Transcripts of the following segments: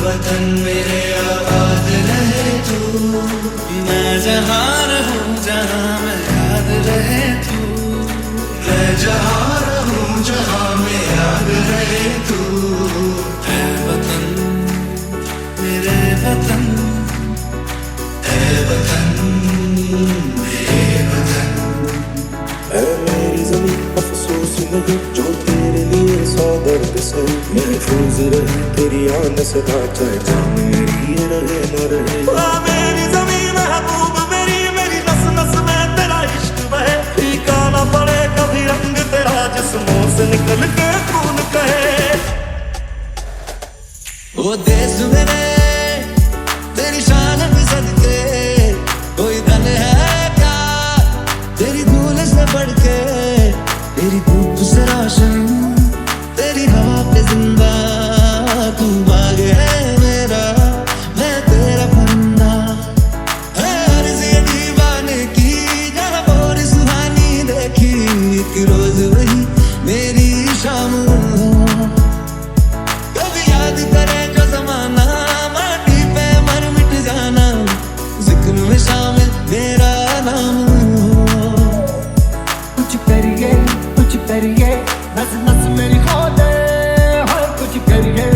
वतन मेरे आबाद रहे तू, मैं जहाँ रहूँ जहाँ मैं याद रहे तू, मैं जहाँ रहूँ जहाँ मैं याद रहे तू। ऐ वतन मेरे वतन, ऐ वतन मेरे वतन। ऐ मेरी ज़मीं अफसोस नहीं जो तेरे लिए सौ दर्द से महफूज रहे, तेरी आन से बाँचा जान मेरी ये रहे न रहे। मेरी ज़मीं महबूब मेरी, मेरी नस नस में तेरा इश्क बहे, फीका ना पड़े कभी रंग तेरा जिस्मों से निकल के खून कहे। वो देश मेरे तेरी शान में सदके, कोई दल है क्या तेरी धूल से बढ़ के, तेरी धूप से रोशन तेरी हवा पे जिंदा, तू बाग है मेरा मैं तेरा परिंदा। है अर्ज़ ये दीवाने की जहाँ बोरी सुहानी देखी, एक रोज वही मेरी शाम कभी याद करे जो ज़माना, माटी पे मर मिट जाना, जिक्र में शामिल मेरा नाम। कुछ करिए नस नस मेरी खोले, हर कुछ करिए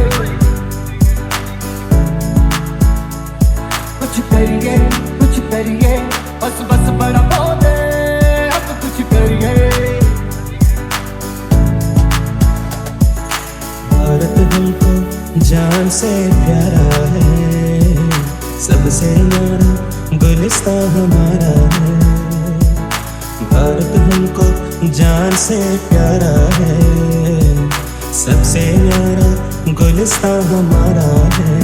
बस बस बड़ा बोले, अब कुछ करिए। भारत हमको जान से प्यारा है, सबसे न्यारा गुलिस्तां हमारा है। भारत हमको जान से प्यारा है, सबसे न्यारा गुलिस्तां हमारा है।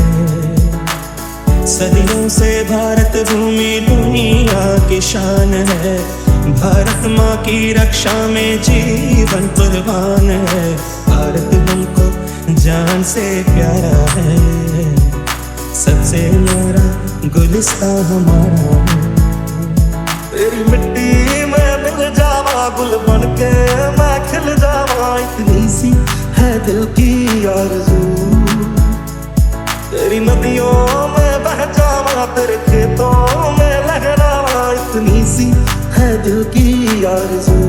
सदियों से भारत भूमि दुनिया की शान है, भारत माँ की रक्षा में जीवन कुर्बान है। भारत हमको जान से प्यारा है, सबसे न्यारा गुलिस्तां हमारा है। तेरी मिट्टी में मिल जावा गुल बन के मैं खिल जावा, इतनी सी है दिल की आरज़ू। तेरी नदियों में बह जावा, तेरे खेतों में लहरावा, इतनी सी है दिल की आरज़ू।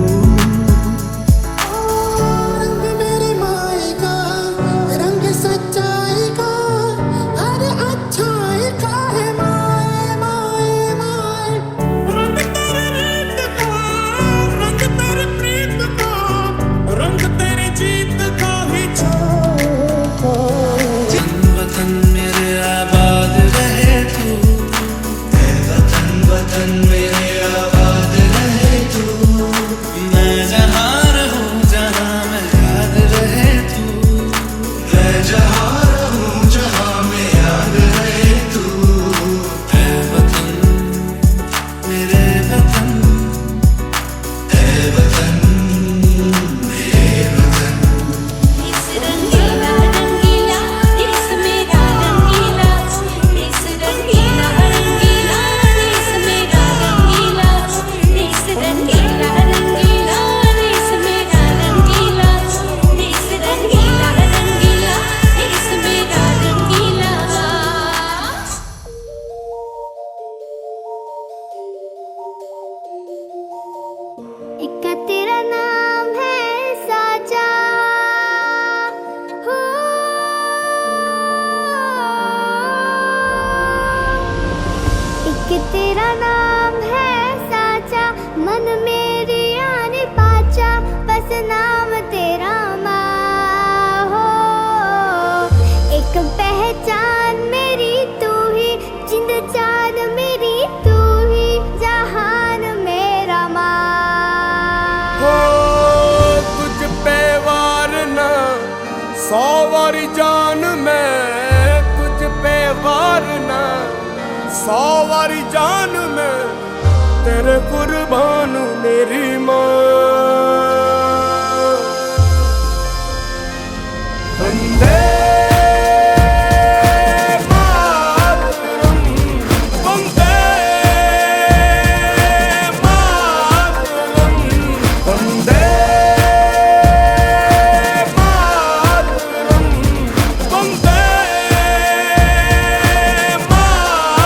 वतन मेरे आबाद रहे तू, नाम तेरा माँ हो। एक पहचान मेरी तू ही, जिंद जान मेरी तू ही, जहान मेरा माँ हो। तुझ पे वार ना 100 वारी जान मैं, तुझ पे वार ना 100 वारी जान मैं, तेरे कुर्बान मेरी माँ। वंदे मातरम, वंदे मातरम, वंदे मातरम, वंदे मातरम।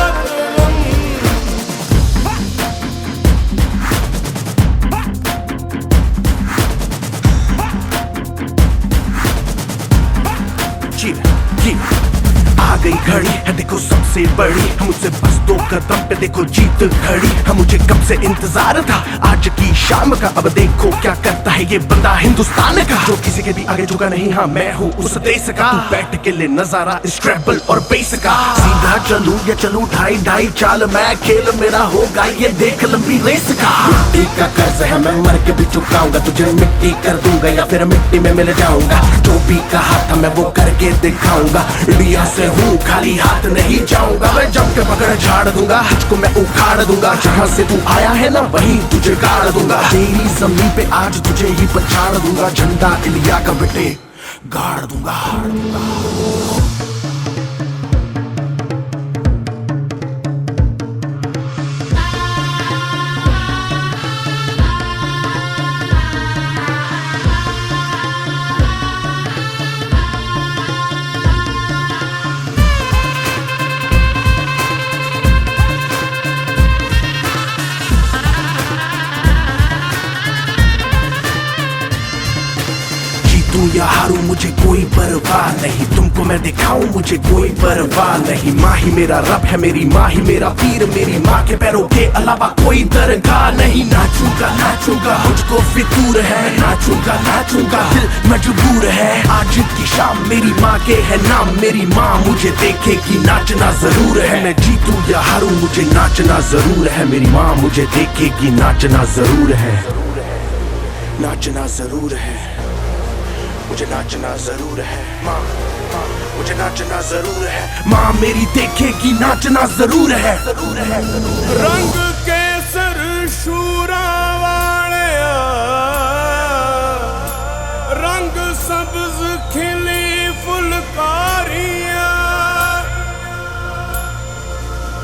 जी आ गई घड़ी है देखो सबसे बड़ी, हम मुझसे बस 2 कदम पे देखो जीत खड़ी। हम मुझे कब से इंतजार था आज की शाम का, अब देखो क्या करता है ये बंदा हिंदुस्तान का, जो किसी के भी आगे झुका नहीं। हाँ मैं हूँ उस देश का, तू बैठ के ले नजारा स्क्रैबल और बेस का। सीधा चलूं या चलूं ढाई ढाई चाल, मैं खेल मेरा होगा ये देख लंबी रेस का। मिट्टी का कर्ज है मैं मर के भी चुकाऊंगा, तुझे मिट्टी कर दूंगा या फिर मिट्टी में मिल जाऊंगा। जो भी कहा था मैं वो करके दिखाऊंगा, इंडिया से हूँ खाली हाथ नहीं जाऊंगा। मैं जम के पकड़ झाड़ दूंगा, तुझको मैं उखाड़ दूंगा। जहाँ से तू आया है ना वहीं तुझे गाड़ दूंगा। तेरी जमीन पे आज तुझे ही पछाड़ दूंगा, झंडा इंडिया का बेटे गाड़ दूंगा। जीतूं या हारूं मुझे कोई परवाह नहीं, तुमको मैं दिखाऊं मुझे कोई परवाह नहीं। माँ ही मेरा रब है, मेरी माँ ही मेरा पीर, मेरी माँ के पैरों के अलावा कोई दरगाह नहीं। नाचूंगा नाचूंगा मुझको फितूर है, नाचूंगा नाचूंगा दिल मजबूर है। आज की शाम मेरी माँ के है नाम, मेरी माँ मुझे देखेगी नाचना जरूर है। मैं जीतूं या हारूं मुझे नाचना जरूर है, मेरी माँ मुझे देखेगी नाचना जरूर है। नाचना जरूर है, मुझे नाचना जरूर है। माँ मुझे नाचना जरूर है, माँ मेरी देखेगी नाचना जरूर है। रंग केसर शूरा वालिया, रंग सब्ज खिली फुलकारियां,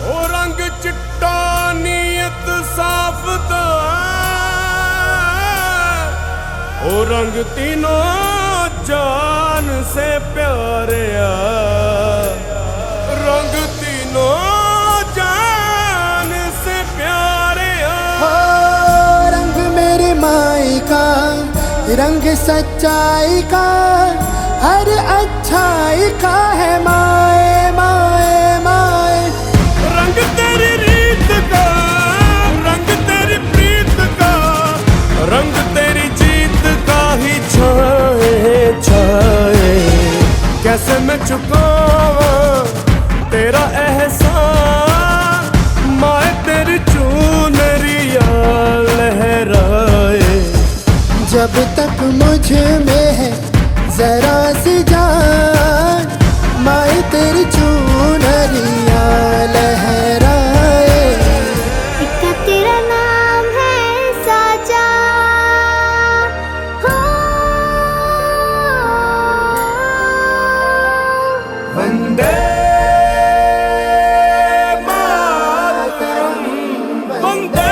ओ रंग चिट्टा नीयत साफ दा, ओ रंग तीनों जान से प्यारिया, रंग तीनों जान से प्यारिया। हो रंग मेरी माई का, रंग सच्चाई का, हर अच्छाई का है माए माए माए। रंग तेरी रीत का, रंग तेरी प्रीत का, रंग तेरी जीत का ही छाए छाए। कैसे मैं चुकावां तेरा एहसान, माए तेरी चुनरिया लहराए। जब तक मुझ में है जरा सी जान, माए तेरी चुनरिया लहराए। इका तेरा नाम है साजा हो। वंदे मातरम, वंदे।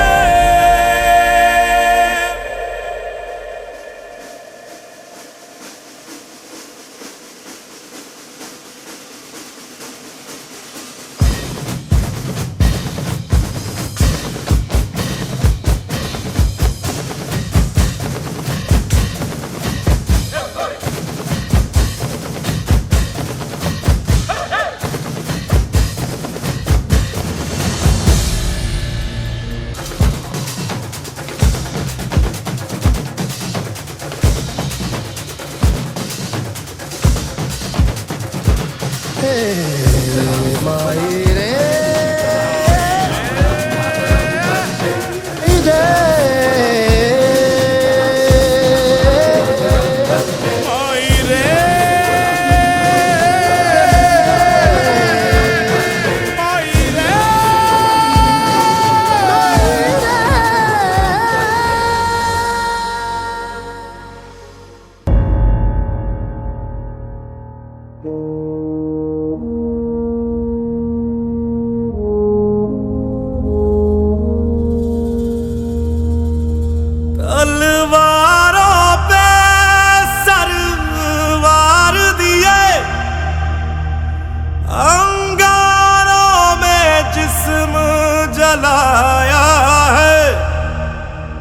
माई रे इधर तलवारों पे सरवार दिए, अंगारों में जिस्म जलाया है,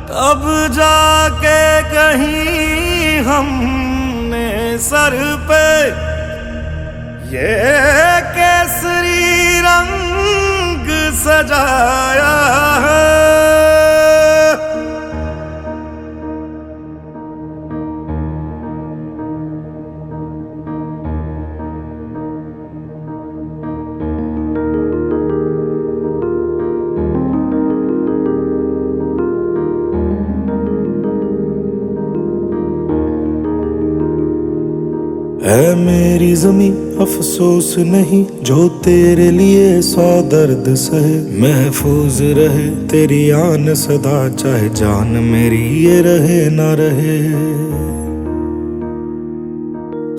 तब जाके कहीं हमने सर पे ये केसरी रंग सजाया है। है मेरी जमी अफसोस नहीं जो तेरे लिए 100 दर्द सहे, महफूज रहे तेरी आन सदा चाहे जान मेरी ये रहे ना रहे।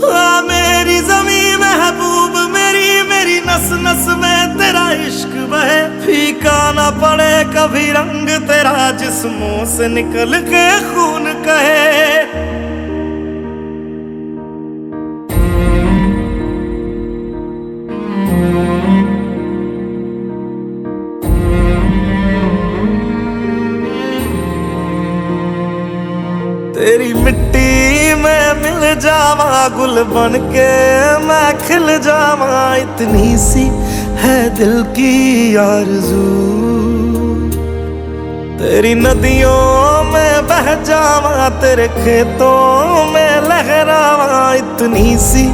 हाँ मेरी जमी महबूब मेरी, मेरी नस नस में तेरा इश्क बहे, फीका ना पड़े कभी रंग तेरा जिस्मों से निकल के खून कहे। तेरी मिट्टी में मिल जावा गुल बन के मैं खिल जावा, इतनी सी है दिल की आरज़ू। तेरी नदियों में बह जावा तेरे खेतों में लहरावा, इतनी सी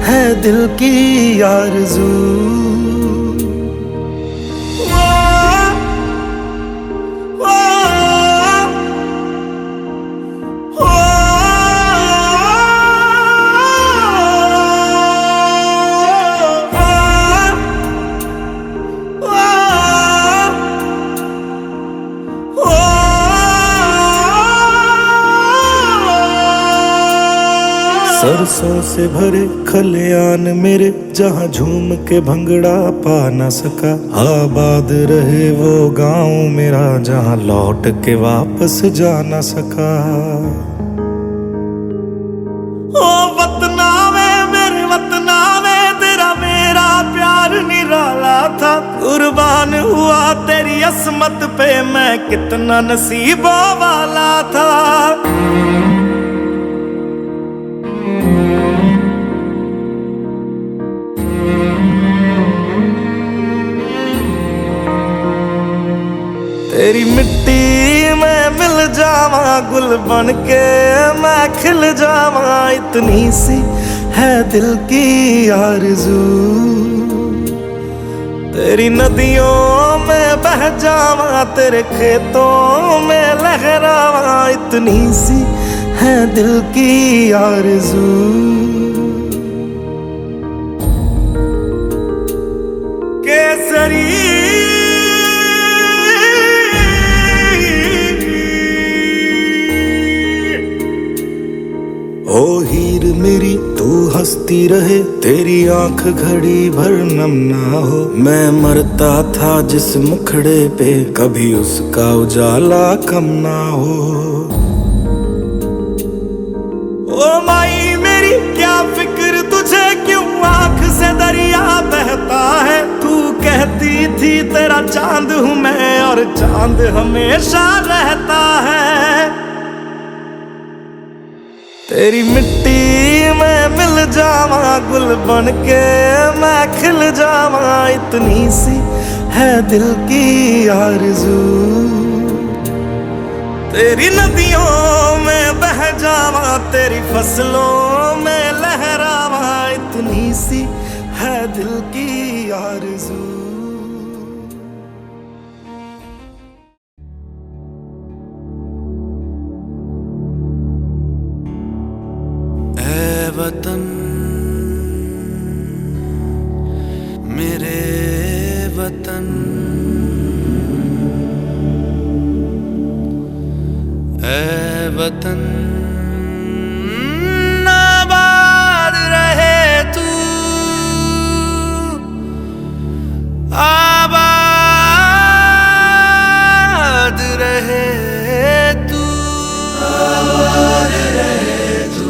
है दिल की आरज़ू। सरसों से भरे खलियान मेरे जहाँ झूम के भंगड़ा पा न सका, आबाद रहे वो गांव मेरा जहाँ लौट के वापस जा न सका। ओ वतना में मेरे वतना में तेरा मेरा प्यार निराला था, कुर्बान हुआ तेरी असमत पे मैं कितना नसीबों वाला था। तेरी मिट्टी में मिल जावा गुल बन के मैं खिल जावा, इतनी सी है दिल की आरज़ू। तेरी नदियों में बह जावा तेरे खेतों में लहरावा, इतनी सी है दिल की आरज़ू। केसरी ओ हीर मेरी तू हंसती रहे, तेरी आंख घड़ी भर नम ना हो, मैं मरता था जिस मुखड़े पे कभी उसका उजाला कम ना हो। ओ माई मेरी क्या फिक्र तुझे क्यों आंख से दरिया बहता है, तू कहती थी तेरा चांद हूँ मैं और चांद हमेशा रहता है। तेरी मिट्टी में मिल जावा गुल बन के मैं खिल जावा, इतनी सी है दिल की आरज़ू। तेरी नदियों में बह जावा तेरी फसलों में लहरावा, इतनी सी है दिल की आरज़ू। ऐ वतन मेरे वतन, ऐ वतन आबाद रहे तू, आबाद रहे तू, आबाद रहे तू।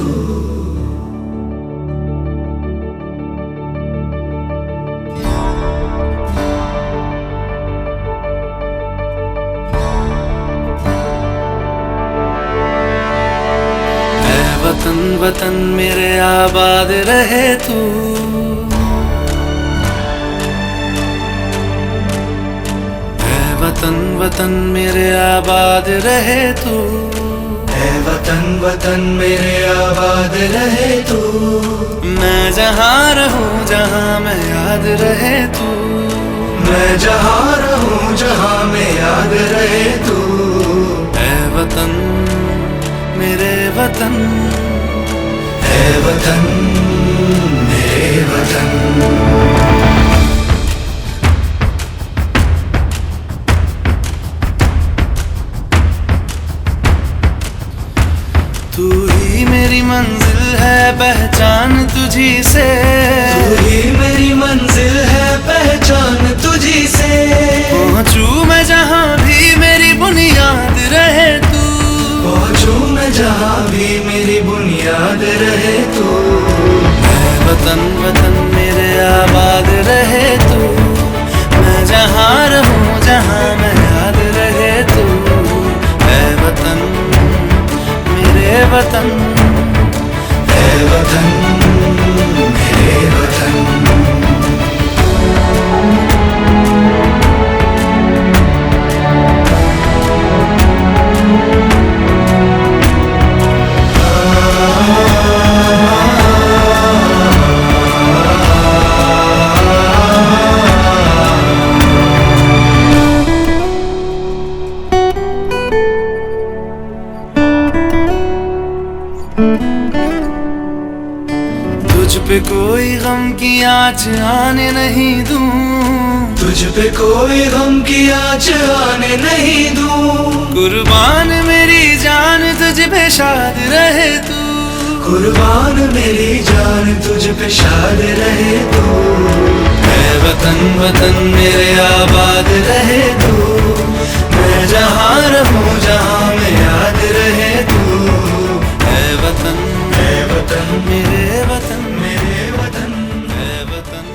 वतन वतन मेरे आबाद रहे तू, ऐ वतन वतन मेरे आबाद रहे तू, ऐ वतन वतन मेरे आबाद रहे तू। मैं जहाँ रहूं जहाँ मैं याद रहे तू, मैं जहाँ रहूं जहाँ मैं याद रहे तू। ऐ वतन मेरे वतन, ऐ वतन मेरे वतन। तू ही मेरी मंजिल है पहचान तुझी से, तू ही मेरी मंजिल है पहचान तुझी से। पहुंचू मैं जहाँ भी मेरी बुनियाद रहे तू, पहुंचू मैं जहाँ भी मेरी बुनियाद रहे तू। ऐ वतन वतन मेरे आबाद रहे तू, मैं जहाँ रहूं जहाँ मैं याद रहे तू। ऐ वतन मेरे वतन, ऐ वतन मेरे वतन। तुझ पे कोई गम की आँच आने नहीं दूं, तुझ पे कोई गम की आँच आने नहीं दूं। कुर्बान मेरी जान तुझ पे शाद रहे तू, कुर्बान मेरी जान तुझ पे शाद रहे तू। ऐ वतन वतन मेरे आबाद रहे तू, मैं जहाँ रहूं जहाँ मैं याद रहे तू। ऐ वतन मेरे वतन, मेरे वतन, ऐ वतन।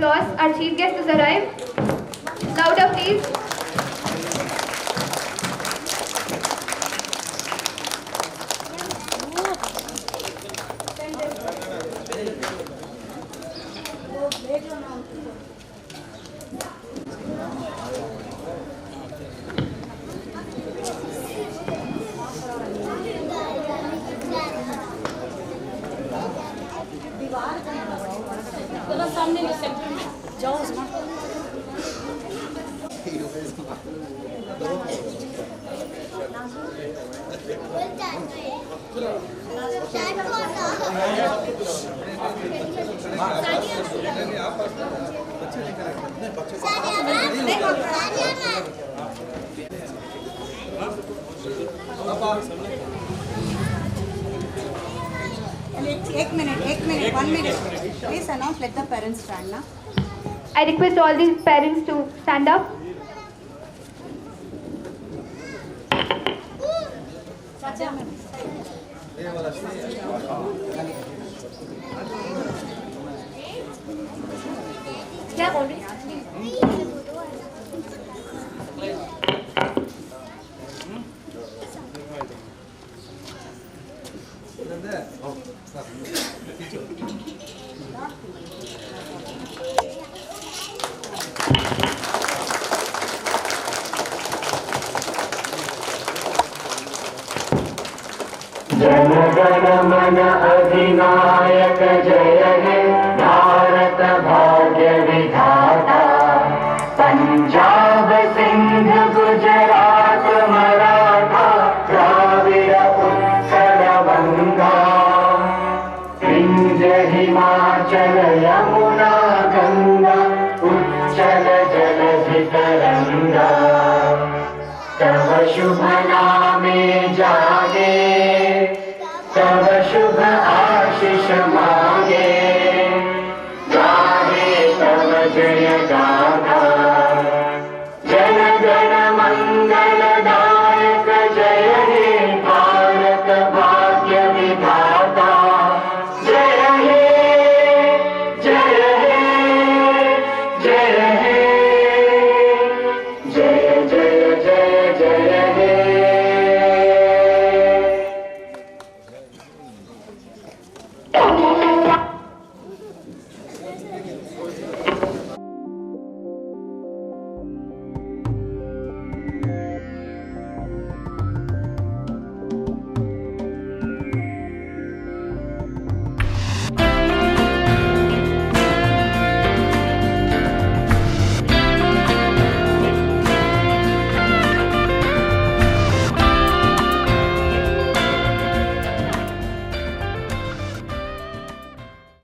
applause, our chief guest has arrived. Louder, please. एक minute 1 minute. Please announce, let the parents stand now. I request all the parents to stand up. क्या बोल रही? जन गण मन अधिनायक जय हे भारत भाग्य विधाता पंजाब सिंध गुजरात मराठा द्राविड़ उत्कल बंगा विंध्य हिमाचल यमुना गंगा उच्चल जलधि तरंगा तव शुभ नामे जागे तव शुभ आशीष मांगे गाहे तव जय गाथा जन गण मंगल दायक जय हे भारत भाग्य विधाता जय हे जय हे जय हे जय जय जय जय हे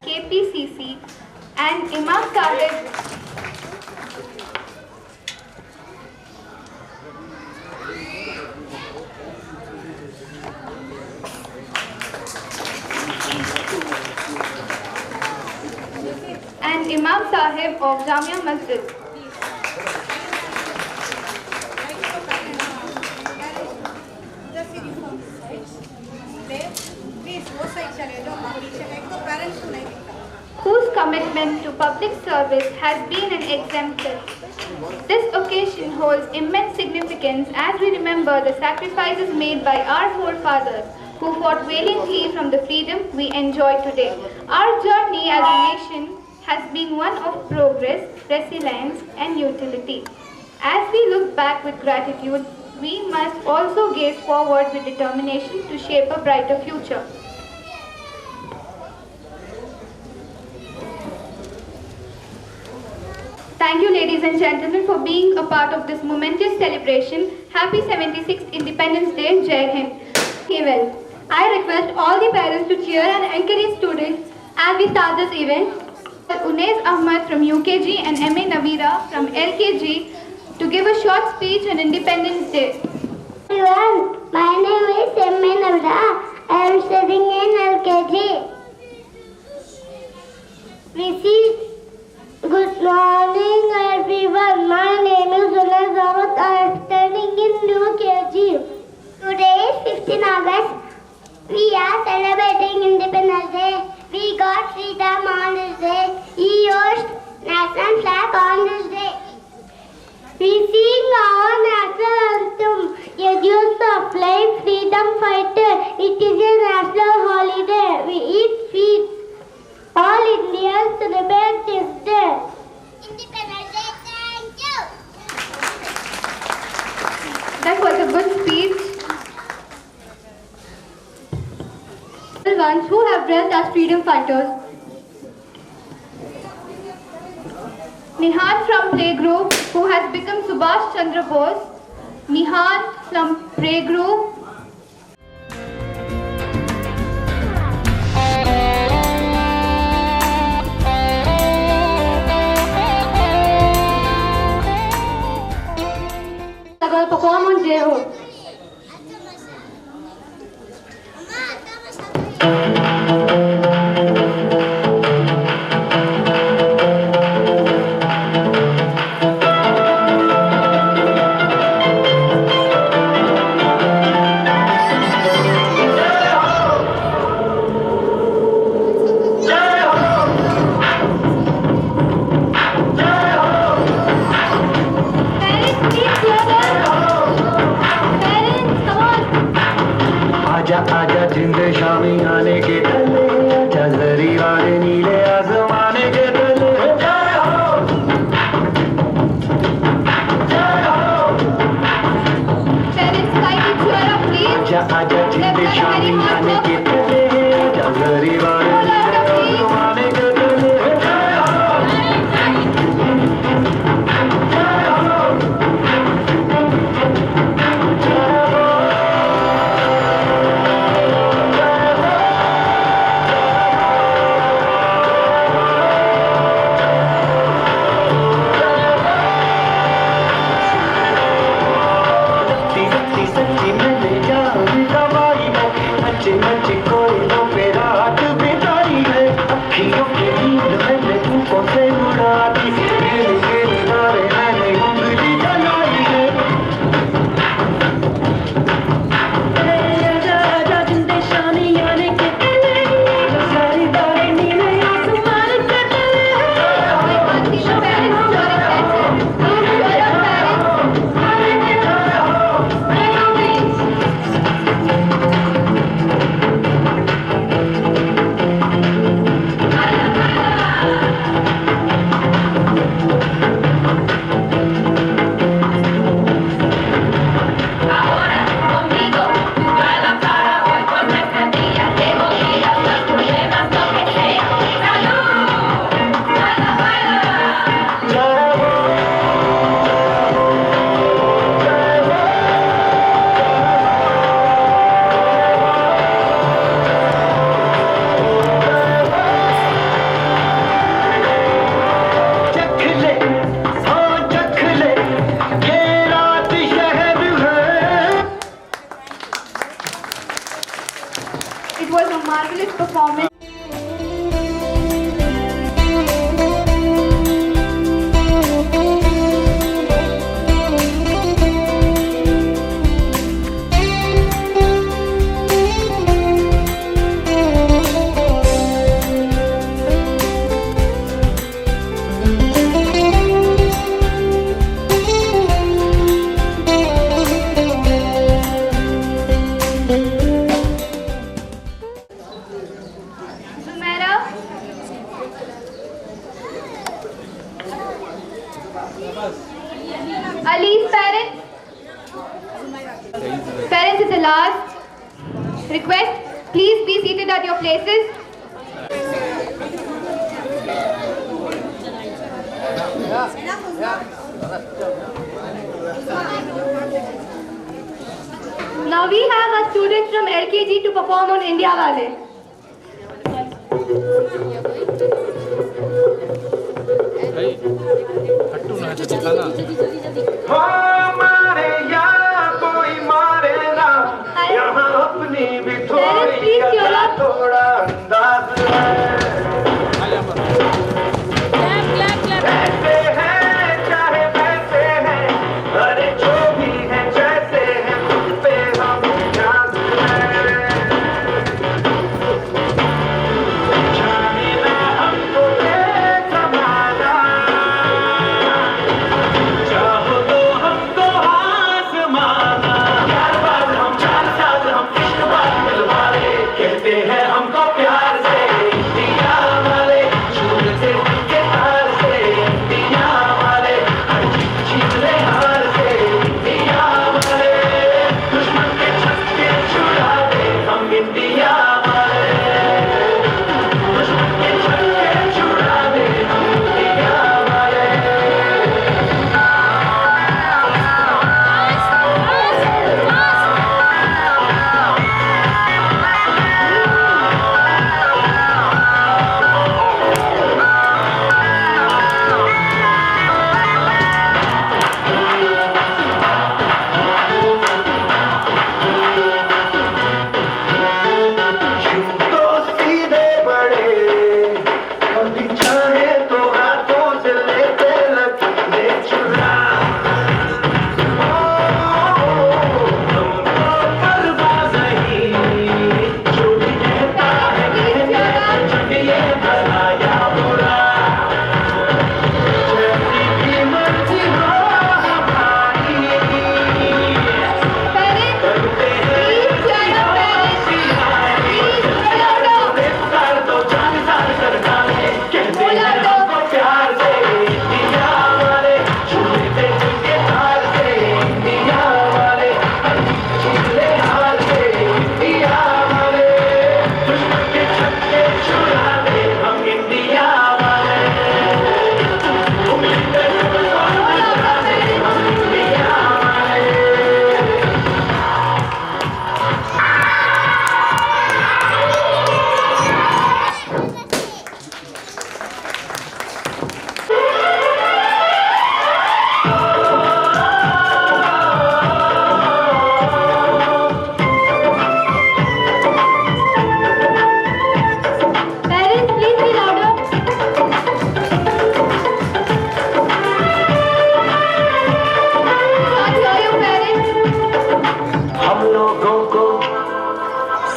KPCC and Imam Sahib of Jamia Masjid. Whose commitment to public service has been an exemplar. This occasion holds immense significance as we remember the sacrifices made by our forefathers who fought valiantly from the freedom we enjoy today. Our journey as a nation has been one of progress, resilience and utility. As we look back with gratitude, we must also gaze forward with determination to shape a brighter future. Thank you, ladies and gentlemen, for being a part of this momentous celebration. Happy 76th Independence Day, Jai Hind. Okay, well, I request all the parents to cheer and encourage students as we start this event. Unais Ahmad from UKG and MA Navira from LKG to give a short speech on Independence Day. Everyone, my name is MA Navira. I am studying in LKG. Good morning everyone. My name is Unais Ahmad. I am studying in UKG. Today is 15 August. We are celebrating Independence Day. We got freedom on this day. We used national flag on this day. We sing our national anthem, a youth of life, freedom fighter. It is a national holiday. We eat sweets. All Indians celebrate this day. Independence Day, thank you. That was a good speech. The ones who have dressed as freedom fighters. Nihan from playgroup, who has become Subhash Chandra Bose. Nihan from playgroup. They're going to perform on J-Ho. आजा आजा जिंद शामी आने के तले आजा जरी वाले नीले आसमाने के तले जय हो जय हो Parents, kindly cheer up, please. आजा आजा जिंद शामी आने के तले आजा जरी वाले नीले आसमाने के तले जय हो सच्ची मैंने जान गवाई है अच्छे अच्छे कोयलों पे रात बिताई है अखियों की नींद मैंने तुमको से उड़ा दी गिर गिर नारे मैंने उंगली जलाई है आजा आजा जिंदे शामी आने के तले सारी बातें नीले आसमान के तले It was a marvelous performance. Zumaira. Ali's parents. Parents is the last request. Please be seated at your places. Now we have a student from LKG to perform on India Wale. मारे या कोई मारे ना यहाँ अपनी भी थोड़ी थोड़ा अंदाज है ऐसे हैं चाहे वैसे हैं अरे जो भी हैं जैसे हैं खुद पे हम जान हैं जाने ना हमको ये जमाना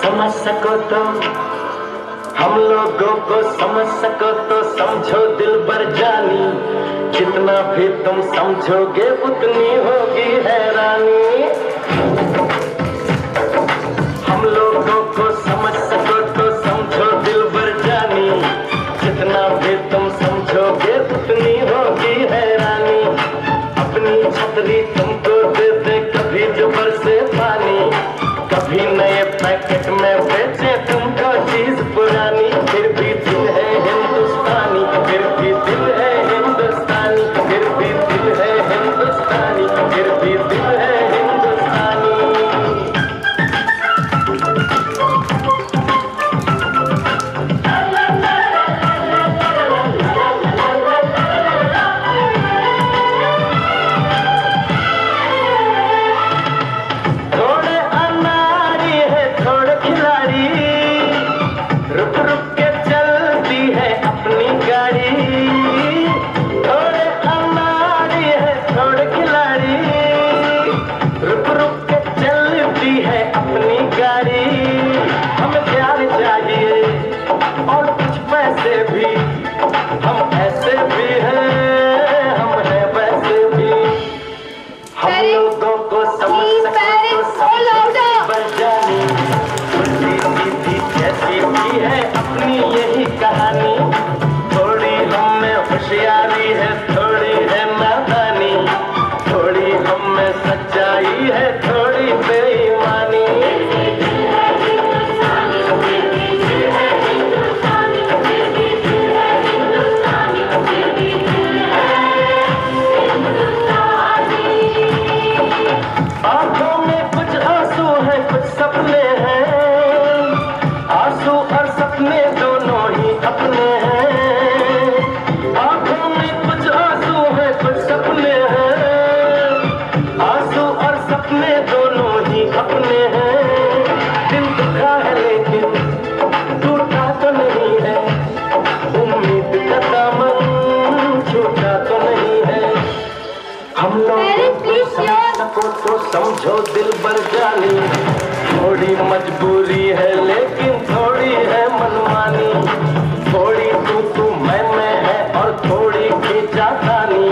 समझ सको तो, हम लोगों को समझ सको तो समझो दिल भर जानी, जितना भी तुम समझोगे उतनी होगी हैरानी। हम लोगों को समझ सको तो समझो दिल भर जानी, जितना भी तुम समझोगे उतनी होगी हैरानी। अपनी छतरी तुमको दे दे कभी जो बरसे पानी, कभी नए पैकेट में बेचे तुमको चीज पुरानी, फिर भी दिल है हिंदुस्तानी, फिर भी दिल है हिंदुस्तानी, फिर भी दिल है हिंदुस्तानी, फिर भी दिल है हिंदुस्तानी। थोड़े अनारी है थोड़े खिलाड़ी, रुक रुक के चलती है अपनी गाड़ी। थोड़े अनारी है थोड़े खिलाड़ी, रुक रुक के चलती है अपनी गाड़ी। हमें प्यार चाहिए और कुछ पैसे भी, हम ऐसे भी हैं, हम हैं वैसे भी। हम लोगों को समझ सको तो समझो बन जानी, उल्टी सीधी कैसी भी है अपनी यही कहानी। थोड़ी हम में होशियारी है थोड़ी है नादानी, थोड़ी हम में सच्चाई है थोड़ी बेईमानी। आंखों में कुछ आंसू है कुछ सपने हैं, आंसू और सपने दोनों ही अपने हैं। आंखों में कुछ आंसू है कुछ सपने हैं, आंसू और सपने दोनों ही अपने हैं। दिल दुखा है लेकिन टूटा तो नहीं है, उम्मीद का दामन छूटा तो नहीं है। हम लोग को तो समझो दिल भर जानी, थोड़ी मजबूरी है लेकिन थोड़ी है मनमानी। थोड़ी तू मैं है और थोड़ी खींचातानी,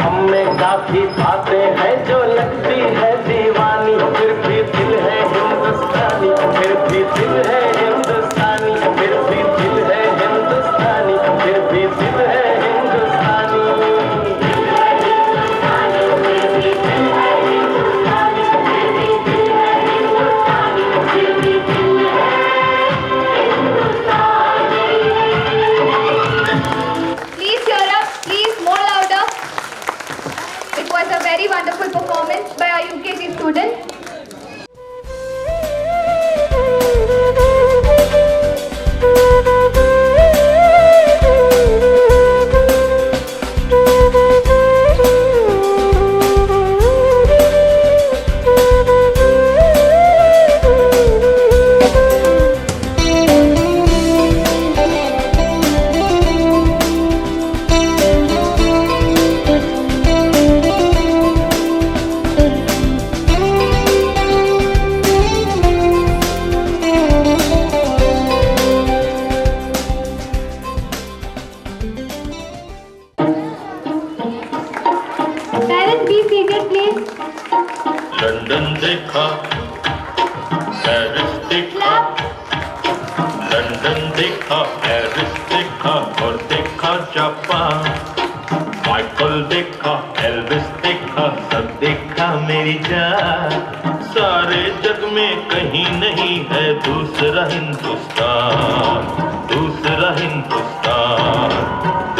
हम में काफी बातें हैं जो लगती है दीवानी। फिर भी दिल है हिंदुस्तानी, फिर भी दिल है हिंदुस्तानी, फिर भी दिल है हिंदुस्तानी, फिर भी दिल है हिंदुस्तानी। Please cheer up, please more louder. It was a very wonderful performance by our UKG students. Parents, be seated, please. London देखा, पेरिस देखा, लंदन देखा, पेरिस देखा और देखा जापान। माइकल देखा, एल्विस देखा, सब देखा मेरी जान। सारे जग में कहीं नहीं है दूसरा हिंदुस्तान, दूसरा हिंदुस्तान,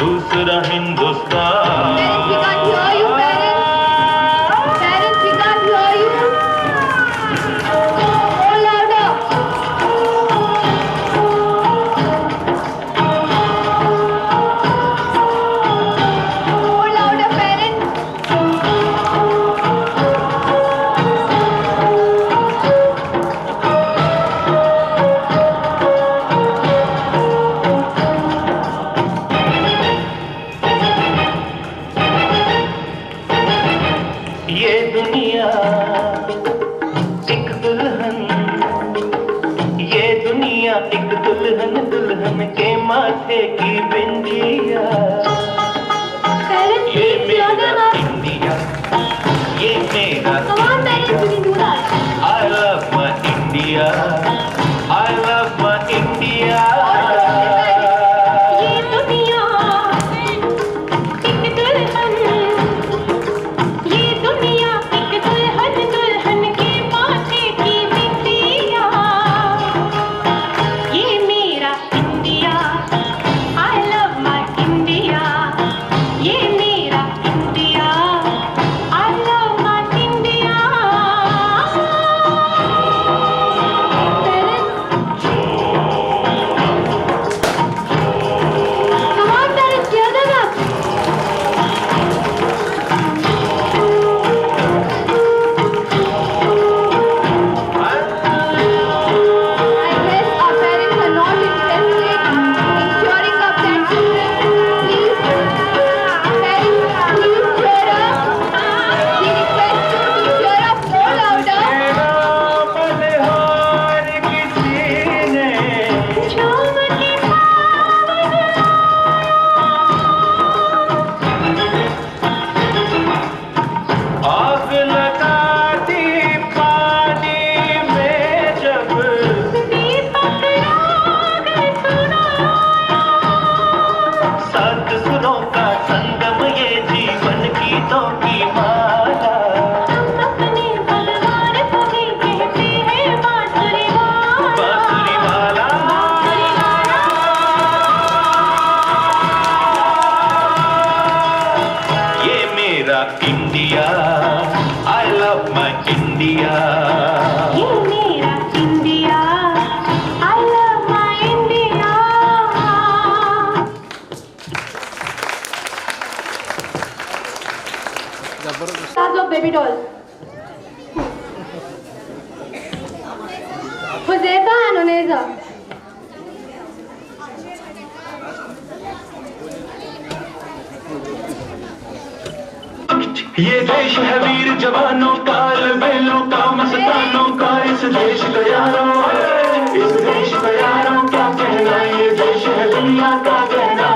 दूसरा Hindustan. Parents, we can't hear you, parents. Parents, we can't hear you. More louder. More louder, parents. दुनिया एक दुल्हन दुल्हन के माथे की बिंदिया। ये मेरा इंडिया, ये मेरा India. I love my India, I love my India। ये दुनिया एक दुल्हन, ये दुनिया एक दुल्हन दुल्हन के माथे की बिंदिया। ये मेरा India, I love my India। ये मेरा India, I love my India। Come on, parents, cheer them up. I guess our parents are not interested in cheering up their children. Please, parents, please cheer up. We request you to cheer up more louder. बलिहार किसी ने शाम की आग लगा दी पानी में जब दीपक राग सुनाया। सात सुरों का संगम ये जीवन गीतों की माला। हम अपने भगवान को भी कहते हैं बांसुरी वाला। बांसुरी वाला। ये मेरा India, I love my India। ये मेरा India, I love my India। Stars of baby dolls. Huzaifa and Uneza. ये देश है वीर जवानों का, अलबेलों का, मस्तानों का। इस देश का यारों, इस देश का यारों क्या कहना। ये देश है दुनिया का कहना।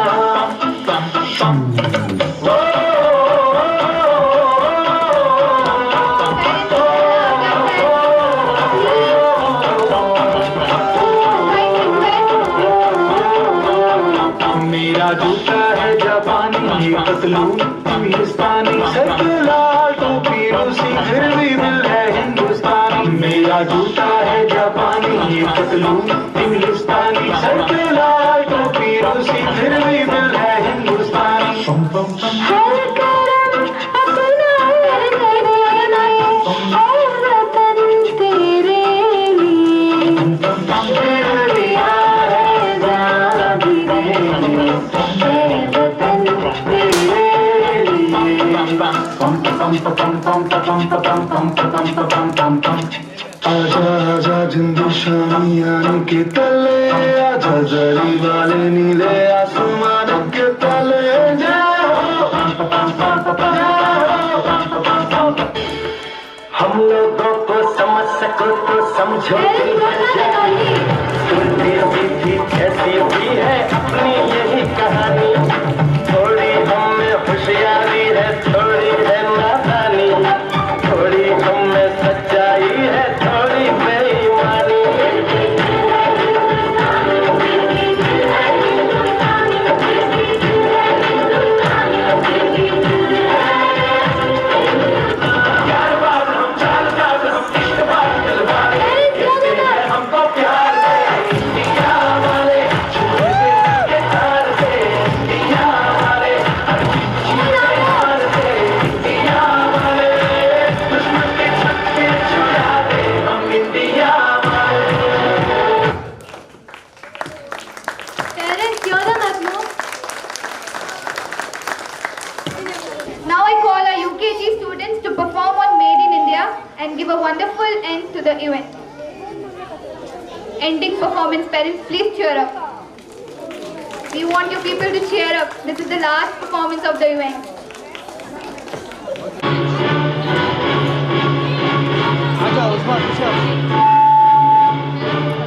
मेरा जूता है जापानी, ये पतलून हिंदुस्तानी। सरकलाल टोपी रूसी, फिर भी दिल है हिंदुस्तानी। मेरा जूता है जापानी, ये पतलून हिंदुस्तानी। सरकलाल टोपी रूसी, फिर भी दिल है हिंदुस्तानी। पम पम पम हर करम अपना कर तेरे लिए, हर वतन तेरे लिए। तेरे लिया है जान भी मेरी, मेरे वतन तेरे लिए। पम पम पम पम पम पम पम पम पम पम पम पम। आजा आजा जिंदू शामी आने के तले, आजा जरी वाले नीले आसमान के तले। हम लोगों को समझ सको तो समझो दिल भर जाए। दुनिया भी थी ऐसी भी है अपनी यही कहानी। थोड़ी हम में होशियारी है, थोड़ी है नादानी। थोड़ी हम में सच्चाई है, थोड़ी बेईमानी। यार बात हम चाल बात हम इश्क बात दिल बात, हमको प्यार दे इंडिया वाले। छुए के तार से इंडिया वाले, हर चीज हार से इंडिया वाले। दुश्मन के छक्के छुड़ा दे हम इंडिया वाले। Parents, cheer them up, no? Now I call our UKG students to perform on Made in India and give a wonderful end to the event. Ending performance, parents, please cheer up. We want you people to cheer up. This is the last performance of the event.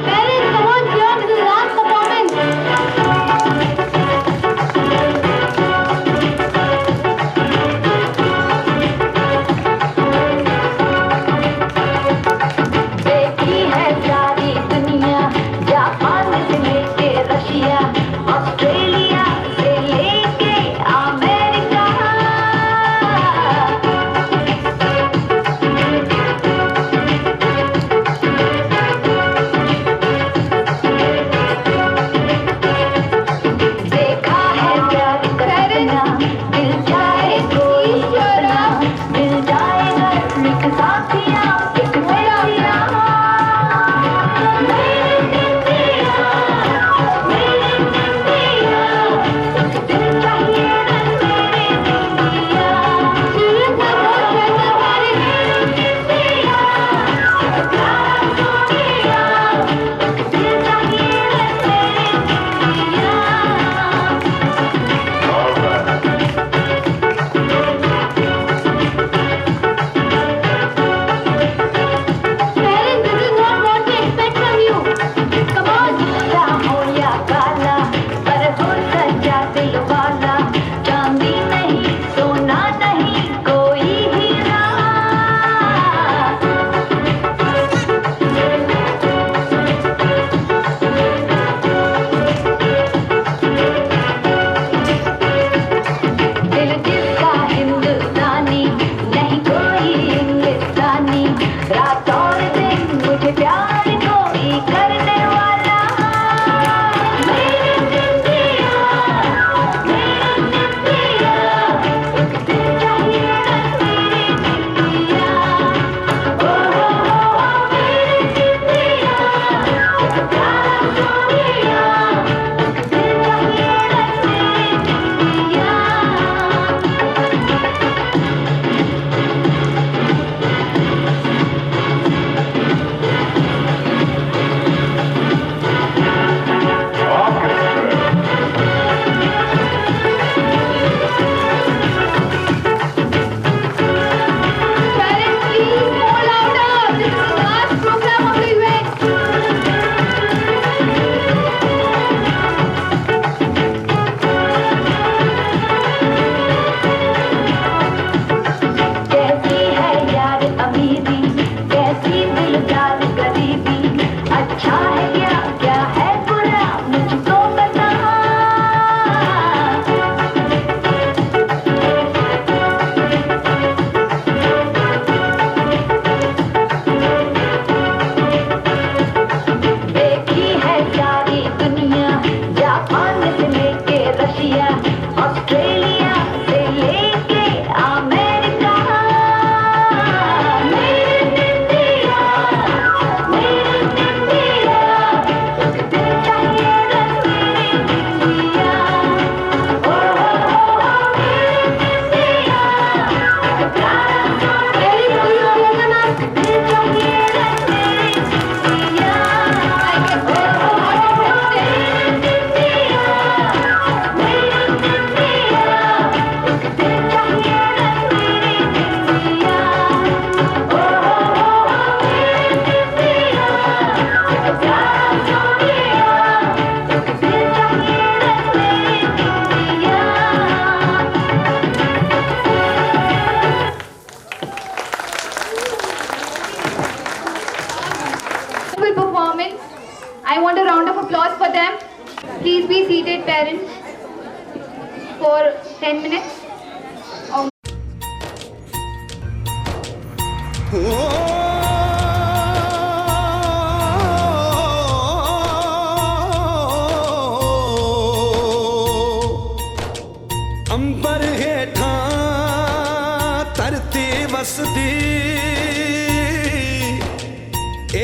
Parents, come on, cheer I want a round of applause for them. Please be seated, parents, for 10 minutes. अंबर हेठा धरती वसदी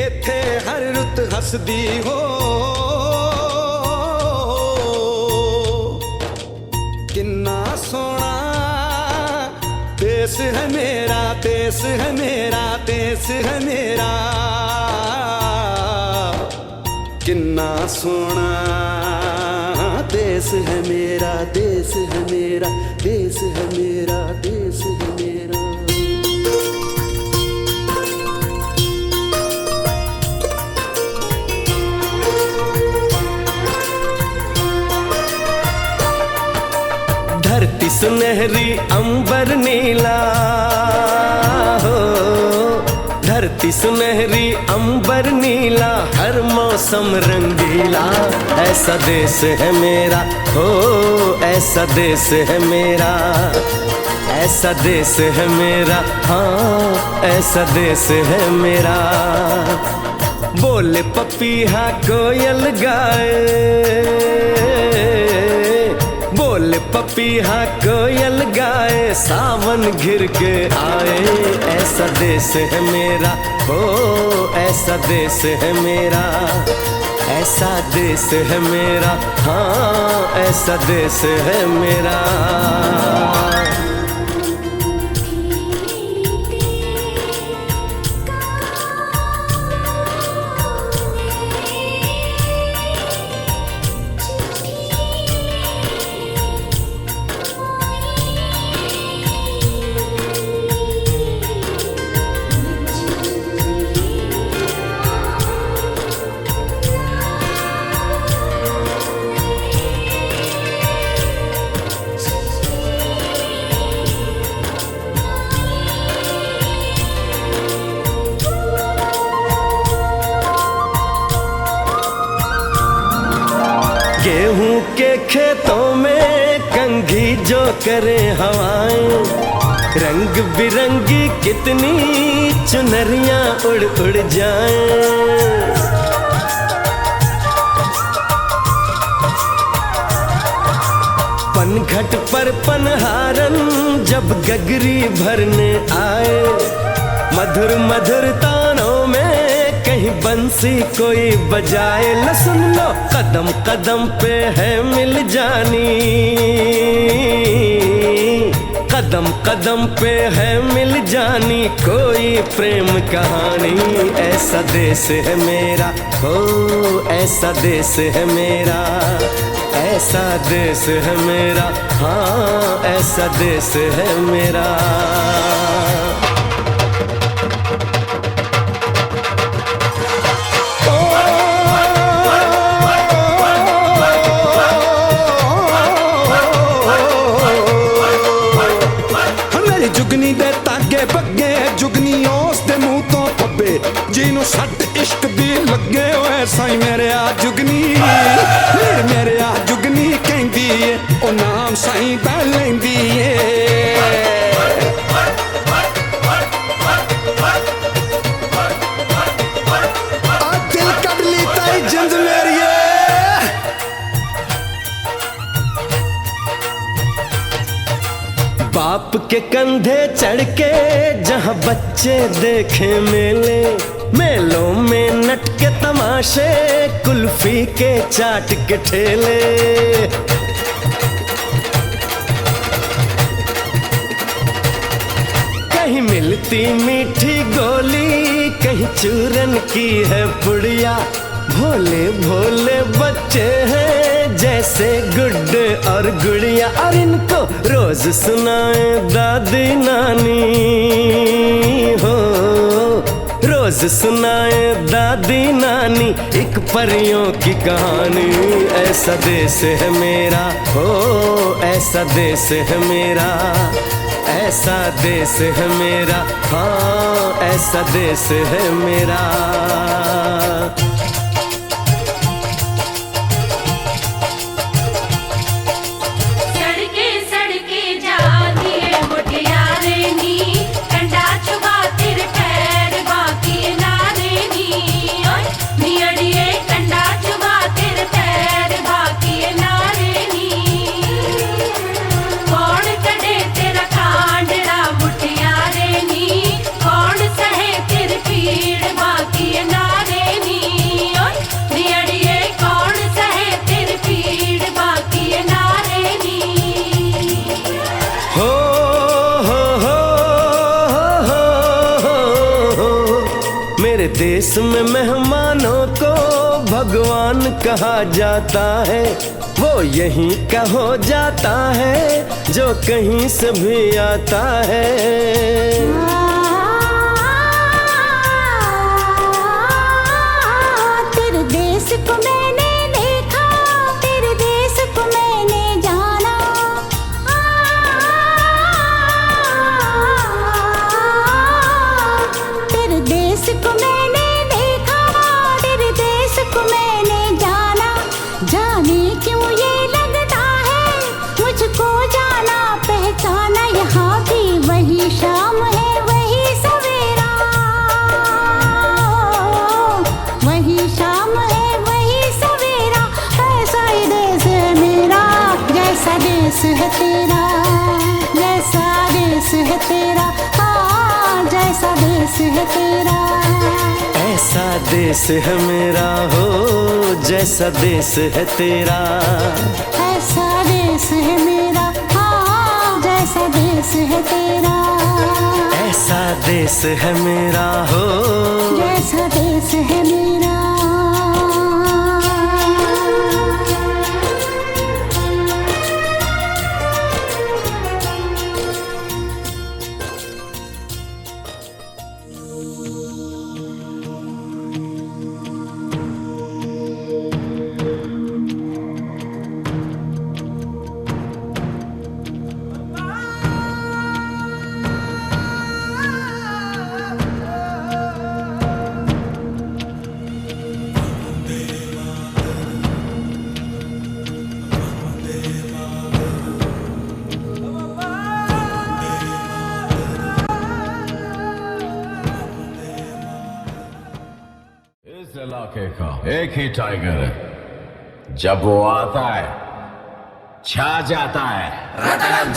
एथे हर रुत हसदी हो किन्ना सोना देश है मेरा देश है मेरा देश है मेरा किन्ना सोना देश है मेरा देश है मेरा देश है मेरा देश है मेरा धरती सुनहरी अंबर नीला हो धरती सुनहरी अंबर नीला हर मौसम रंगीला ऐसा देश है मेरा हो ऐसा देश है मेरा ऐसा देश है मेरा हाँ ऐसा देश है मेरा बोले पपीहा कोयल गाए बोले पपीहा कोयल गाए सावन घिर के आए ऐसा देश है मेरा हो ऐसा देश है मेरा ऐसा देश है मेरा हाँ ऐसा देश है मेरा गेहूं के खेतों में कंघी जो करे हवाएं रंग बिरंगी कितनी चुनरियां उड़ उड़ जाएं पनघट पर पनहारन जब गगरी भरने आए मधुर मधुर तानों में कहीं बंसी कोई बजाए ल सुन लो कदम कदम पे है मिल जानी कदम कदम पे है मिल जानी कोई प्रेम कहानी ऐसा देश है मेरा हो ऐसा देश है मेरा ऐसा देश है मेरा हाँ ऐसा देश है मेरा जुगनी दे तागे बगे जुगनी उस दे मुंह तो पब्बे जिन्हों सट इश्क दी लगे होए साई मेरे आ जुगनी मेरे आ जुगनी कहंदी ए ओ नाम साई दा लैंदी ए आ दिल कड ली ताई जिंद मेरी बाप के कंधे चढ़ के जहाँ बच्चे देखे मेले मेलों में नट के तमाशे कुल्फी के चाट के ठेले कहीं मिलती मीठी गोली कहीं चूरन की है पुड़िया भोले भोले बच्चे हैं जैसे गुड्डे और गुड़िया और इनको रोज सुनाए दादी नानी हो रोज सुनाए दादी नानी एक परियों की कहानी ऐसा देश है मेरा हो ऐसा देश है मेरा ऐसा देश है मेरा हाँ ऐसा देश है मेरा देश में मेहमानों को भगवान कहा जाता है, वो यहीं का हो जाता है जो कहीं से भी आता है। तेरे देश को मैंने देखा, तेरे देश को मैंने जाना, तेरे देश को मैंने देखा, तेरे देश को मैंने जाना। जाने क्यों ये लगता है मुझको जाना पहचाना, यहाँ भी वही शाम है वही सवेरा, वही शाम है वही सवेरा। ऐसा ही देश है मेरा, जैसा देश है तेरा, जैसा देश है तेरा, हाँ जैसा देश है तेरा। ऐसा देश है मेरा हो जैसा देश है तेरा, ऐसा देश है मेरा, हाँ जैसा देश है तेरा। ऐसा देश है मेरा हो जैसा देश है मेरा। इस इलाके का एक ही टाइगर है, जब वो आता है छा जाता है। रतनम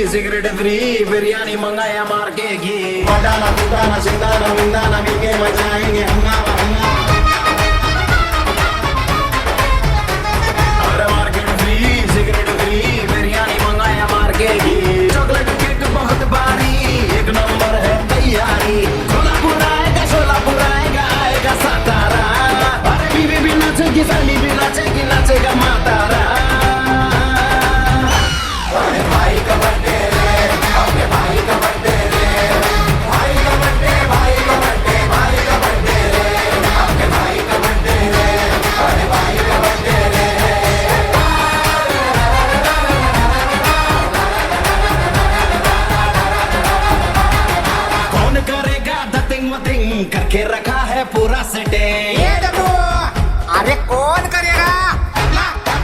सिगरेट फ्री बिरयानी मंगाया मार के घी, पटाना कुटाना सिंगाना विंदाना मिलके मचाएंगे हंगामा हंगामा। अरे market free cigarette free biryani मंगाया मार के घी, चॉकलेट केक बहुत भारी एक नंबर है तैयारी। कोल्हापुर आएगा सोलापुर आएगा आएगा सातारा, अरे बीवी भी नाचेगी साली भी नाचेगी नाचेगा मातारा। करके रखा है पूरा सेटिंग। अरे कौन करेगा?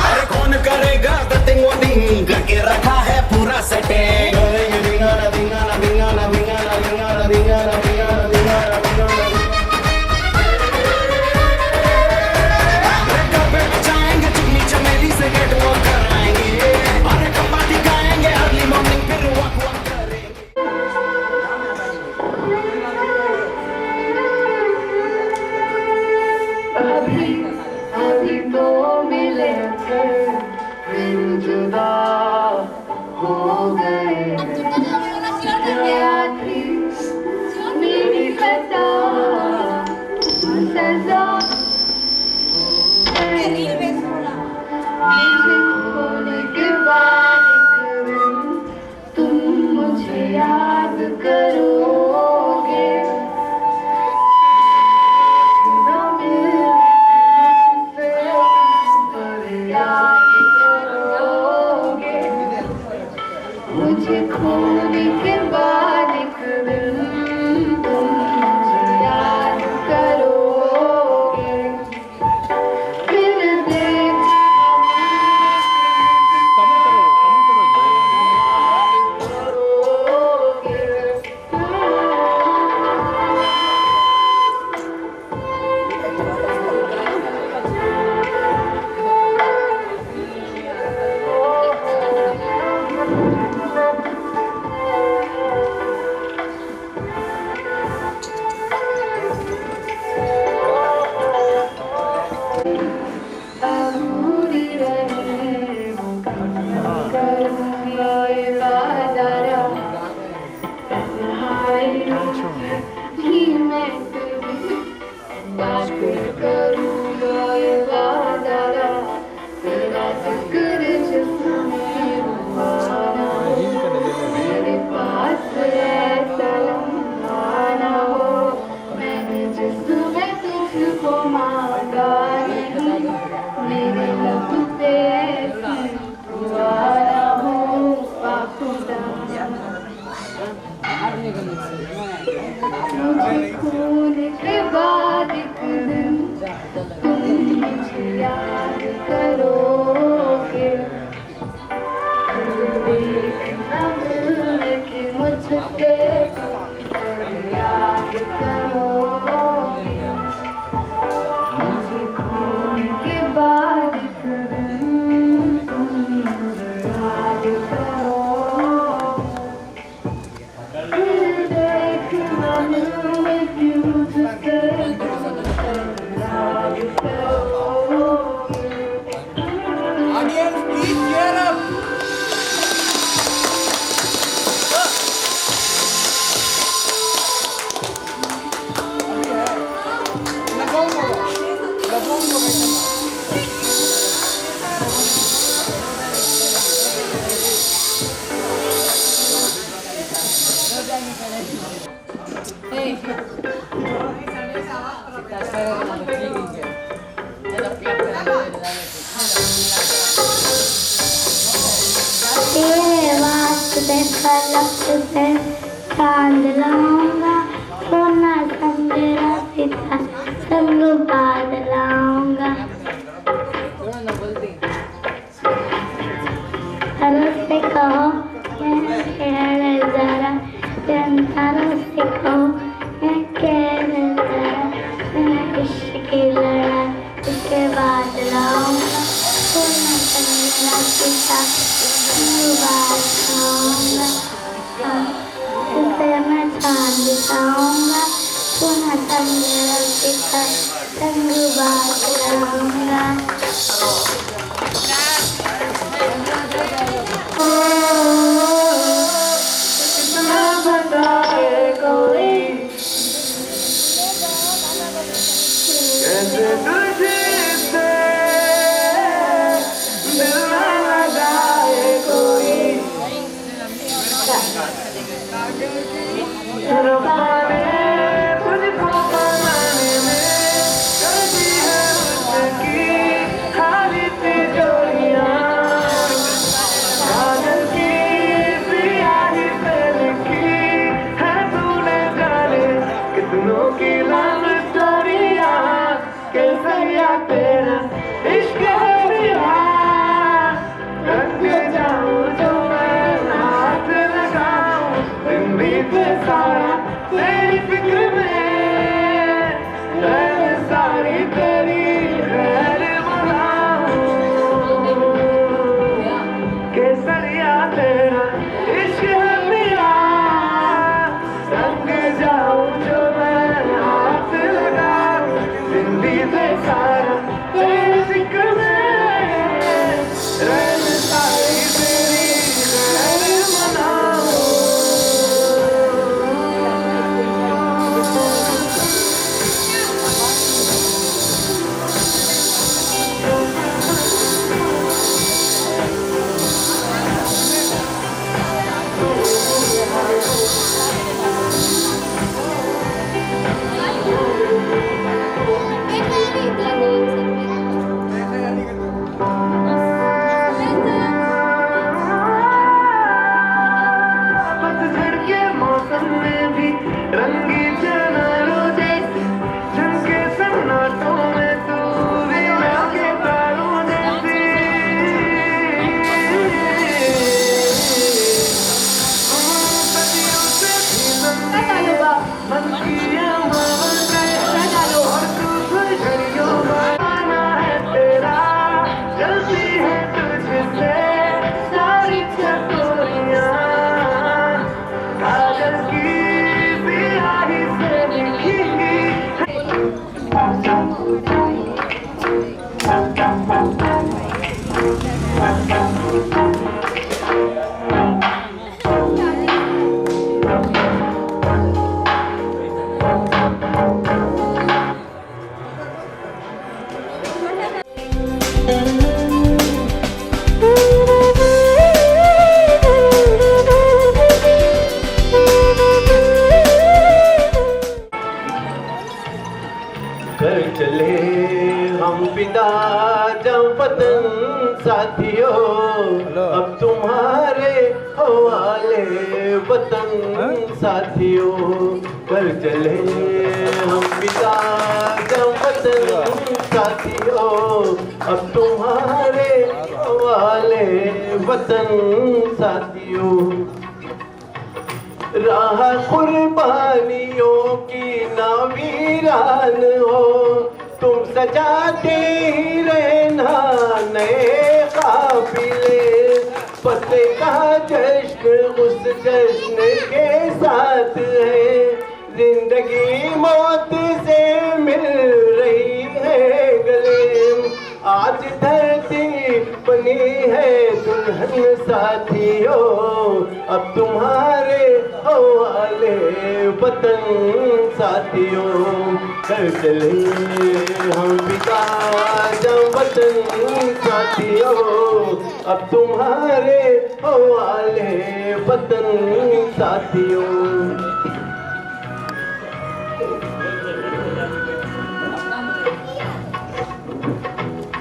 अरे कौन करेगा दतिंग वतिंग करके रखा है पूरा सेटिंग। दिंगाना दिंगाना दिंगाना दिंगाना दिंगाना दिंगाना दिंगाना दिंगाना दिंगाना। कपड़े बचाएंगे चुन्नी चमेली से गेट वॉक कराएंगे, अरे कपाटी गाएंगे अर्ली मॉर्निंग फिर वॉक वॉक करेंगे। अभी तो मिले थे फिर जुदा हो गए, क्या थी मेरी सजा सजा मुझे मुझे खोने के बाद एक दिन तुम मुझे याद करोगे, फिर देख अधूरी रहे करूँगा ये वादा ही मैं तेरी बात करूँगा ये वादा तेरा जिक्र जिसमें रुबाना हो, मेरे पास ऐसा लम्हा ना हो, मैंने जिसमें तुझको मांगा नहीं, मेरे लब पे ऐसी दुआ ना हो खुदा। मुझे खोने के बाद एक दिन तुम मुझे याद करोगे, देखना मिलने की मुझसे याद करोगे, मुझे खोने के बाद एक दिन तुम मुझे याद करोगे, देखना मिलने की मुझसे याद करोगे। Audience, please cheer up. तेरे वास्ते फलक से चांद लाऊंगा, सोना संगेरा सीता संग बाद लाऊंगा। तरस से कहो मैं केड़े जरा, तरस से कहो मैं केड़े जरा, मैं इश्क की लड़ा इसके बाद लाऊंगा, सोना संगेरा सीता मैं चांद दिखाऊंगा, सोना संगेरा सीता संग बात लाऊंगा। कितना बताए कोई कैसे तुझसे दिल ना लगाए कोई, रुबाने तुझको बनाने में करती है उसकी खाली तिजोरियां, कागज की सियाही पे लिखी है तूने जाने कितनों की लव स्टोरियां, केसरिया तेरा इश्क है मेरा, रंग जाऊं जो मैं हाथ लगाऊं, दिन बीते सारा तेरी फिक्र में, मैं सारी तेरी खैर मनाऊं, केसरिया तेरा इश्क है मेरा, रंग जाऊं जो मैं हाथ लगाऊं, दिन बीते सारा तेरी फिक्र में, मैं सारी तेरी खैर मनाऊं। वाले वतन साथियों, कर चले हम पिता जब वतन साथियों, अब तुम्हारे वाले वतन साथियों। राह कुर्बानियों की ना वीरान हो, तुम सजाते ही रहना नए काफिले। फतेह का जश्न उस जश्न के साथ है, जिंदगी मौत से मिल रही है गले। आज धरती बनी है दुल्हन साथियों, अब तुम्हारे हवाले वतन साथियों। कर चले हम पिता जब वतन साथियों, अब तुम्हारे हवाले वतन साथियों।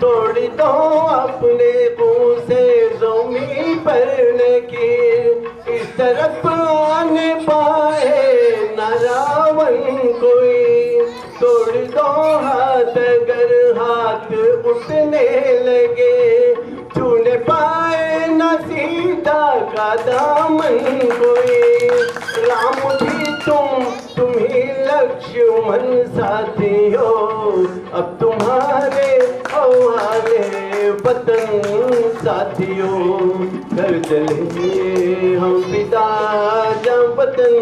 तोड़ दो अपने मुंह से ज़मीन पर लकीर, इस तरफ आने पाए न रावण कोई। तोड़ दो हाथ अगर हाथ उठने लगे, छूने पाए न सीता का दामन कोई। राम भी तुम ही लक्ष्मण साथियों, अब तुम्हारे हवाले वतन साथियों। कर चले हम पिता जब वतन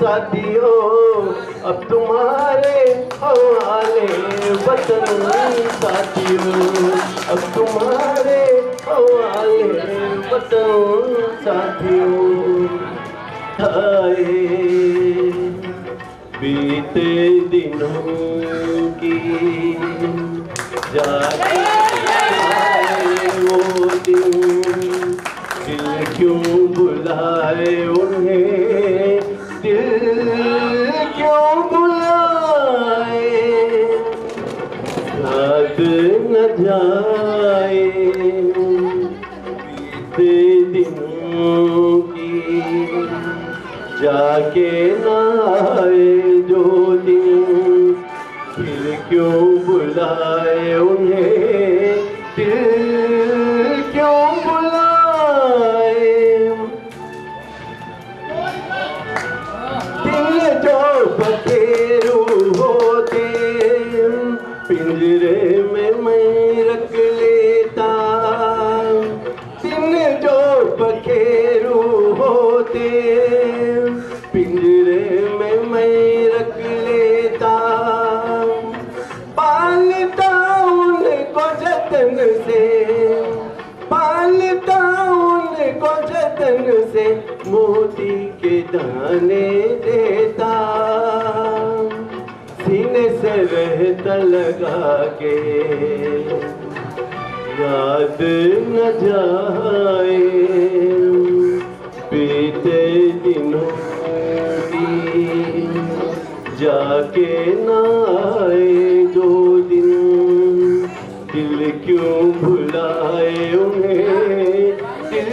साथियों, अब तुम्हारे हवाले वतन साथियों, अब तुम्हारे हवाले वतन साथियों। हाय बीते दिनों की जाके वो दिन, दिल क्यों बुलाए उन्हें, दिल क्यों बुलाए। याद न जाए बीते दिनों की, जाके ना आए जो दिन, दिल क्यों बुलाए उन्हें, दिल क्यों बुलाए। दिल जो बखेरू होते पिंजरे में मैं रख लेता, दिल जो बखेरू होते पिंजरे में मैं रख लेता। पालता उनको जतन से, पालता उनको जतन से, मोती के दाने देता। सीने से रहता लगा के याद न जाए बीते दिनों की, जाके ना आए जो दिन, दिल क्यों भुलाए उन्हें, दिल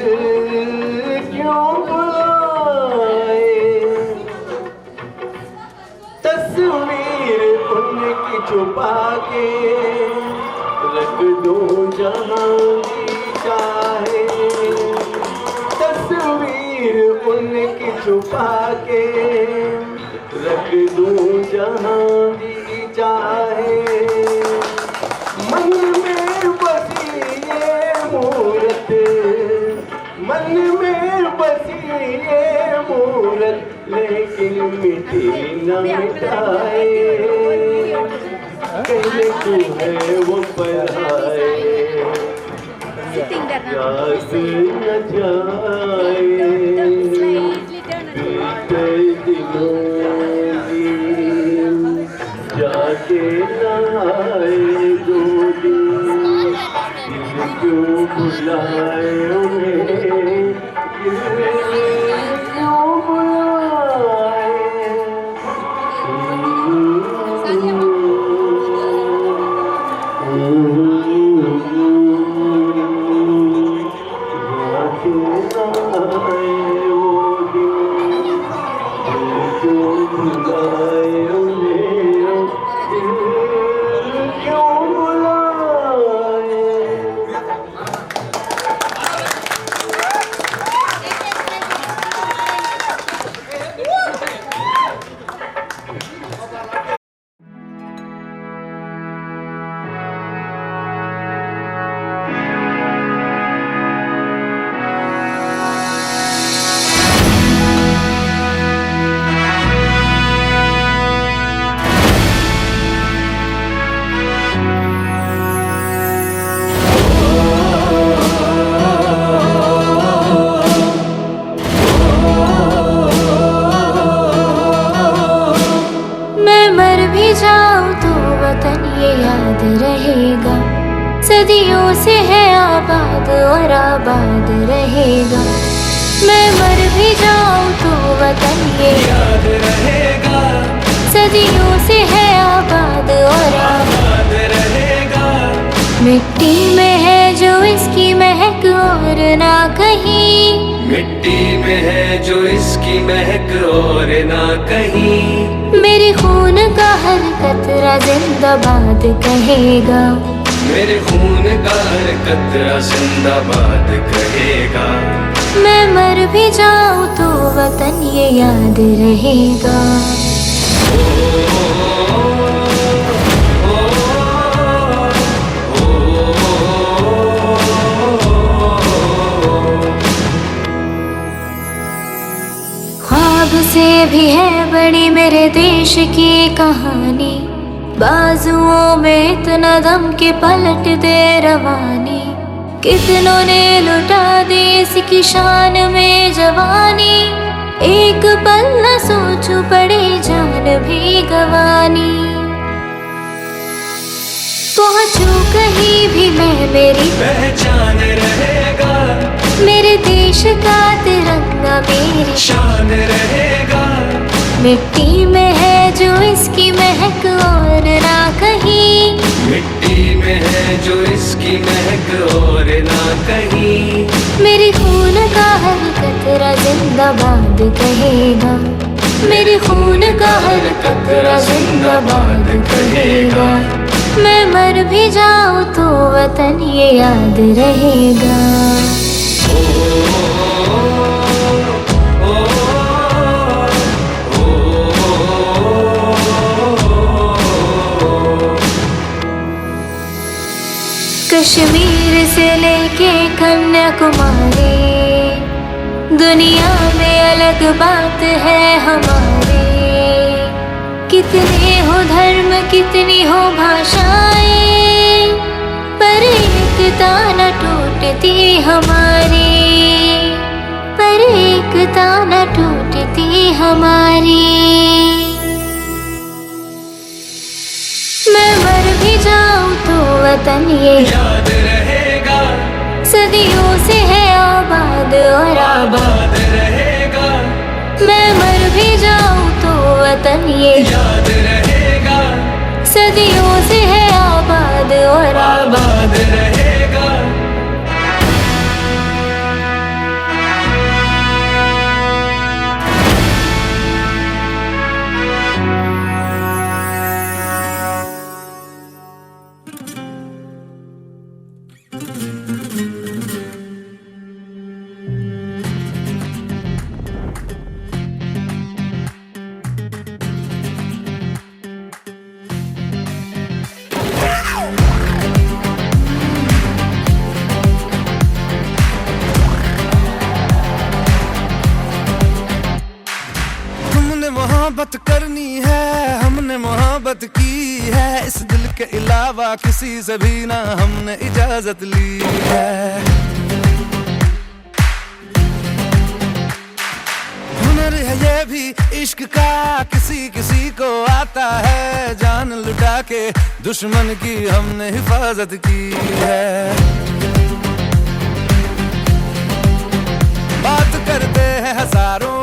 क्यों भुलाए। तस्वीर उनकी छुपा के रख दूं जहाँ भी चाहे, तस्वीर उनकी छुपा के रख दूं जहाँ भी चाहे। मन में बसी ये मूरत, मन में बसी ये मूरत, लेकिन मिटी न मिटाए। कहने को है वो पढ़ाए, याद न जाए बीते दिनों की, जाके ना आए जो दिन, दिल क्यों बुलाए उन्हें, दिल क्यों बुलाए। जाके ना आए वतन ये याद रहेगा, सदियों से है आबाद और आबाद रहेगा। मैं मर भी जाऊं तो वतन ये याद रहेगा, सदियों से है आबाद और आबाद रहेगा। मिट्टी में है जो इसकी महक और ना कहीं, मिट्टी में है जो इसकी महक और ना कहीं। मेरे खून का हर कतरा जिंदाबाद कहेगा, मेरे खून का हर कतरा जिंदाबाद कहेगा। मैं मर भी जाऊं तो वतन ये याद रहेगा। ख्वाब से भी है बड़ी मेरे देश की कहानी, बाजुओं में इतना दम के पलट दे रवानी। कितनों ने लुटा दी इसकी शान में जवानी, एक पल न सोचूं पड़े जान भी गवानी। पहुंचूं कहीं भी मैं मेरी पहचान रहेगा, मेरे देश का तिरंगा मेरी शान रहेगा। मिट्टी में है जो इसकी महक और ना कहीं, मिट्टी में है जो इसकी महक और ना कहीं। मेरे खून का हर कतरा जिंदाबाद कहेगा, मेरे खून का हर कतरा जिंदाबाद कहेगा। मैं मर भी जाऊं तो वतन ये याद रहेगा। कश्मीर से लेके कन्याकुमारी, दुनिया में अलग बात है हमारे। कितने हो धर्म कितनी हो भाषाएं, पर एकता न टूटती हमारी, पर एकता न टूटती हमारी। मैं मर भी जाऊं तो वतन ये याद रहेगा, सदियों से है आबाद और आबाद रहेगा। मैं मर भी जाऊं तो वतन ये याद रहेगा, सदियों से है आबाद और आबाद रहेगा। मोहब्बत करनी है, हमने मोहब्बत की है, इस दिल के अलावा किसी से भी ना हमने इजाजत ली है। हुनर है ये भी इश्क का, किसी किसी को आता है, जान लुटा के दुश्मन की हमने हिफाजत की है। बात करते हैं हजारों